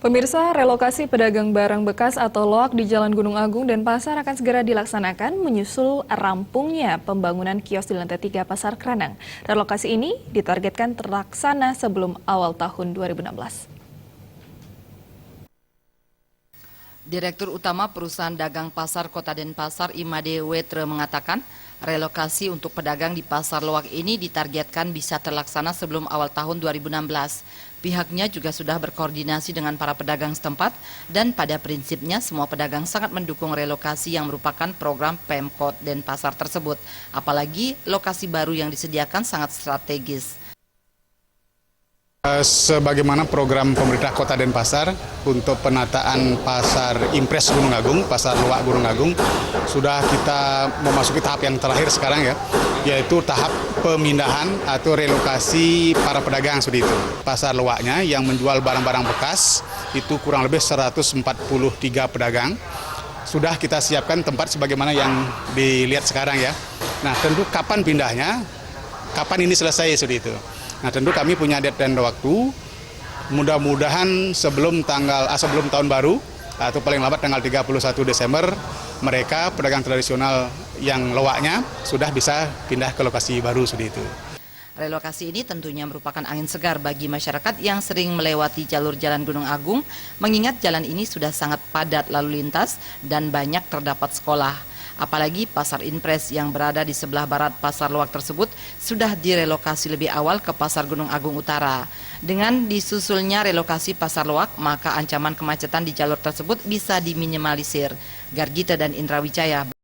Pemirsa, relokasi pedagang barang bekas atau loak di Jalan Gunung Agung dan Pasar akan segera dilaksanakan menyusul rampungnya pembangunan kios di lantai 3 Pasar Kranang. Relokasi ini ditargetkan terlaksana sebelum awal tahun 2016. Direktur Utama Perusahaan Dagang Pasar Kota Denpasar Imade Wetre mengatakan, relokasi untuk pedagang di Pasar Loak ini ditargetkan bisa terlaksana sebelum awal tahun 2016. Pihaknya juga sudah berkoordinasi dengan para pedagang setempat dan pada prinsipnya semua pedagang sangat mendukung relokasi yang merupakan program Pemkot Denpasar tersebut. Apalagi lokasi baru yang disediakan sangat strategis. Sebagaimana program pemerintah Kota Denpasar untuk penataan Pasar Impres Gunung Agung, Pasar Loak Gunung Agung, sudah kita memasuki tahap yang terakhir sekarang ya, yaitu tahap pemindahan atau relokasi para pedagang seperti itu. Pasar Loaknya yang menjual barang-barang bekas itu kurang lebih 143 pedagang. Sudah kita siapkan tempat sebagaimana yang dilihat sekarang ya. Nah, tentu kapan pindahnya, kapan ini selesai seperti itu. Nah, tentu kami punya deadline waktu, mudah-mudahan sebelum tahun baru, atau paling lambat tanggal 31 Desember, mereka pedagang tradisional yang loaknya sudah bisa pindah ke lokasi baru seperti itu. Relokasi ini tentunya merupakan angin segar bagi masyarakat yang sering melewati jalur Jalan Gunung Agung, mengingat jalan ini sudah sangat padat lalu lintas dan banyak terdapat sekolah. Apalagi Pasar Impres yang berada di sebelah barat Pasar Loak tersebut sudah direlokasi lebih awal ke Pasar Gunung Agung Utara. Dengan disusulnya relokasi Pasar Loak, maka ancaman kemacetan di jalur tersebut bisa diminimalisir. Gargita dan Indra Wijaya.